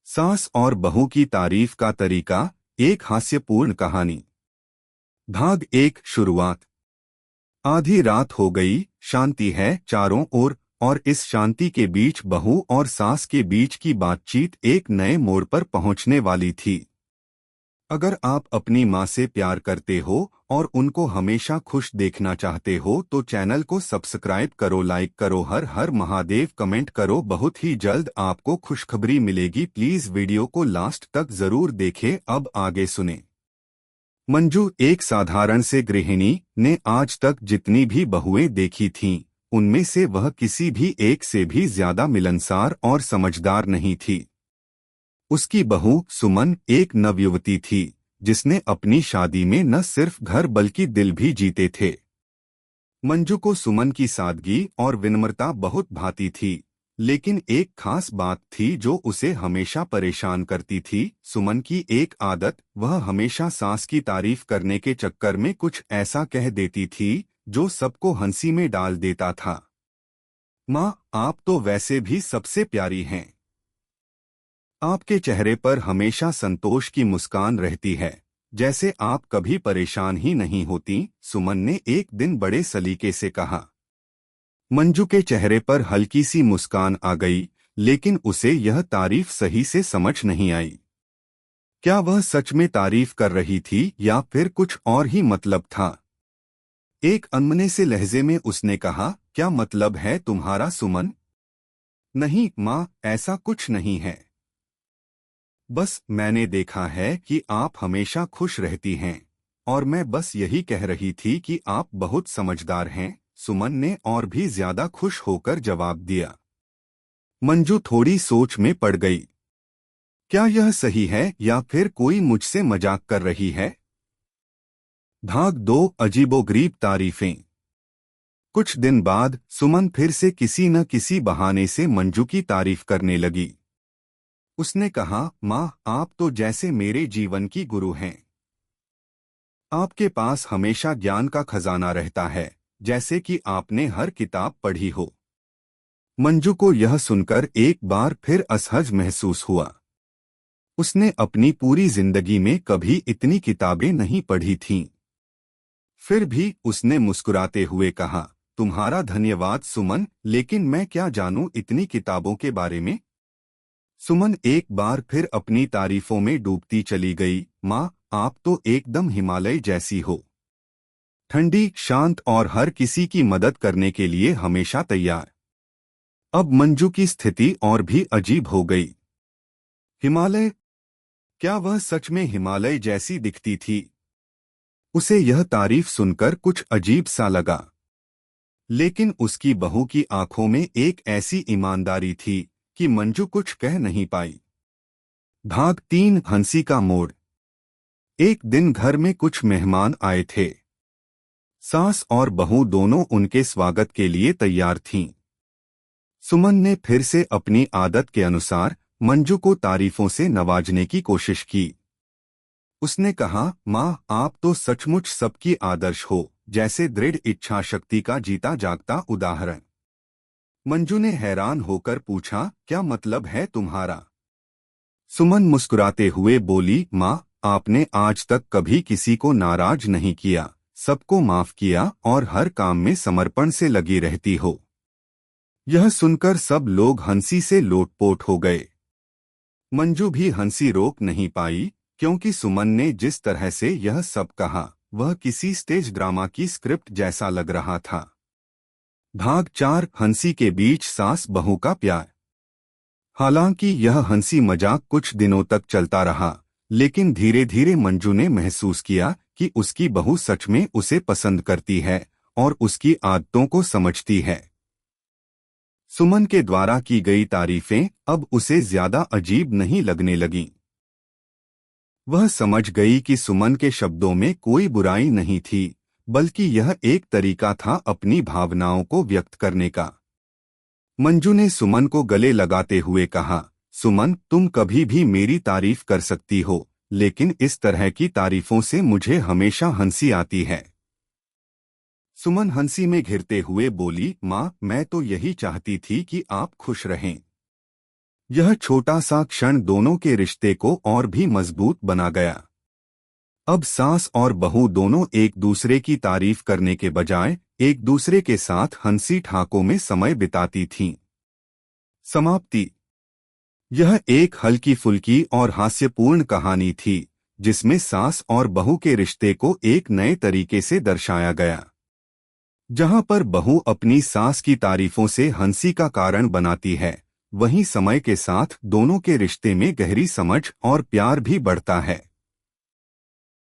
सास और बहू की तारीफ का तरीका, एक हास्यपूर्ण कहानी। भाग एक, शुरुआत। आधी रात हो गई, शांति है चारों ओर, और इस शांति के बीच बहू और सास के बीच की बातचीत एक नए मोड़ पर पहुंचने वाली थी। अगर आप अपनी माँ से प्यार करते हो और उनको हमेशा खुश देखना चाहते हो तो चैनल को सब्सक्राइब करो, लाइक करो, हर हर महादेव कमेंट करो। बहुत ही जल्द आपको खुशखबरी मिलेगी। प्लीज वीडियो को लास्ट तक जरूर देखें। अब आगे सुने। मंजू एक साधारण से गृहिणी ने आज तक जितनी भी बहुएं देखी थीं, उनमें से वह किसी भी एक से भी ज्यादा मिलनसार और समझदार नहीं थी। उसकी बहू सुमन एक नवयुवती थी जिसने अपनी शादी में न सिर्फ घर बल्कि दिल भी जीते थे। मंजू को सुमन की सादगी और विनम्रता बहुत भाती थी, लेकिन एक खास बात थी जो उसे हमेशा परेशान करती थी। सुमन की एक आदत, वह हमेशा सास की तारीफ करने के चक्कर में कुछ ऐसा कह देती थी जो सबको हंसी में डाल देता था। माँ, आप तो वैसे भी सबसे प्यारी हैं। आपके चेहरे पर हमेशा संतोष की मुस्कान रहती है, जैसे आप कभी परेशान ही नहीं होती, सुमन ने एक दिन बड़े सलीके से कहा। मंजू के चेहरे पर हल्की सी मुस्कान आ गई, लेकिन उसे यह तारीफ सही से समझ नहीं आई। क्या वह सच में तारीफ कर रही थी या फिर कुछ और ही मतलब था? एक अनमने से लहजे में उसने कहा, क्या मतलब है तुम्हारा सुमन? नहीं माँ, ऐसा कुछ नहीं है। बस मैंने देखा है कि आप हमेशा खुश रहती हैं, और मैं बस यही कह रही थी कि आप बहुत समझदार हैं। सुमन ने और भी ज्यादा खुश होकर जवाब दिया। मंजू थोड़ी सोच में पड़ गई। क्या यह सही है या फिर कोई मुझसे मजाक कर रही है? भाग दो, अजीबोगरीब तारीफें। कुछ दिन बाद सुमन फिर से किसी न किसी बहाने से मंजू की तारीफ करने लगी। उसने कहा, माँ, आप तो जैसे मेरे जीवन की गुरु हैं। आपके पास हमेशा ज्ञान का खजाना रहता है, जैसे कि आपने हर किताब पढ़ी हो। मंजू को यह सुनकर एक बार फिर असहज महसूस हुआ। उसने अपनी पूरी जिंदगी में कभी इतनी किताबें नहीं पढ़ी थीं। फिर भी उसने मुस्कुराते हुए कहा, तुम्हारा धन्यवाद सुमन, लेकिन मैं क्या जानूं इतनी किताबों के बारे में? सुमन एक बार फिर अपनी तारीफों में डूबती चली गई। माँ, आप तो एकदम हिमालय जैसी हो। ठंडी, शांत और हर किसी की मदद करने के लिए हमेशा तैयार। अब मंजू की स्थिति और भी अजीब हो गई। हिमालय? क्या वह सच में हिमालय जैसी दिखती थी? उसे यह तारीफ सुनकर कुछ अजीब सा लगा, लेकिन उसकी बहू की आंखों में एक ऐसी ईमानदारी थी कि मंजू कुछ कह नहीं पाई। भाग तीन, हंसी का मोड़। एक दिन घर में कुछ मेहमान आए थे। सास और बहू दोनों उनके स्वागत के लिए तैयार थीं। सुमन ने फिर से अपनी आदत के अनुसार मंजू को तारीफों से नवाजने की कोशिश की। उसने कहा, माँ, आप तो सचमुच सबकी आदर्श हो, जैसे दृढ़ इच्छा शक्ति का जीता जागता उदाहरण। मंजू ने हैरान होकर पूछा, क्या मतलब है तुम्हारा? सुमन मुस्कुराते हुए बोली, माँ, आपने आज तक कभी किसी को नाराज नहीं किया, सबको माफ किया और हर काम में समर्पण से लगी रहती हो। यह सुनकर सब लोग हंसी से लोटपोट हो गए। मंजू भी हंसी रोक नहीं पाई, क्योंकि सुमन ने जिस तरह से यह सब कहा, वह किसी स्टेज ड्रामा की स्क्रिप्ट जैसा लग रहा था। भाग चार, हंसी के बीच सास बहू का प्यार। हालांकि यह हंसी मजाक कुछ दिनों तक चलता रहा, लेकिन धीरे धीरे मंजू ने महसूस किया कि उसकी बहू सच में उसे पसंद करती है और उसकी आदतों को समझती है। सुमन के द्वारा की गई तारीफें अब उसे ज्यादा अजीब नहीं लगने लगीं। वह समझ गई कि सुमन के शब्दों में कोई बुराई नहीं थी, बल्कि यह एक तरीका था अपनी भावनाओं को व्यक्त करने का। मंजू ने सुमन को गले लगाते हुए कहा, सुमन, तुम कभी भी मेरी तारीफ कर सकती हो, लेकिन इस तरह की तारीफों से मुझे हमेशा हंसी आती है। सुमन हंसी में घिरते हुए बोली, माँ, मैं तो यही चाहती थी कि आप खुश रहें। यह छोटा सा क्षण दोनों के रिश्ते को और भी मजबूत बना गया। अब सास और बहू दोनों एक दूसरे की तारीफ करने के बजाय एक दूसरे के साथ हंसी ठाकों में समय बिताती थीं। समाप्ति। यह एक हल्की फुल्की और हास्यपूर्ण कहानी थी जिसमें सास और बहू के रिश्ते को एक नए तरीके से दर्शाया गया, जहां पर बहू अपनी सास की तारीफों से हंसी का कारण बनाती है, वहीं समय के साथ दोनों के रिश्ते में गहरी समझ और प्यार भी बढ़ता है।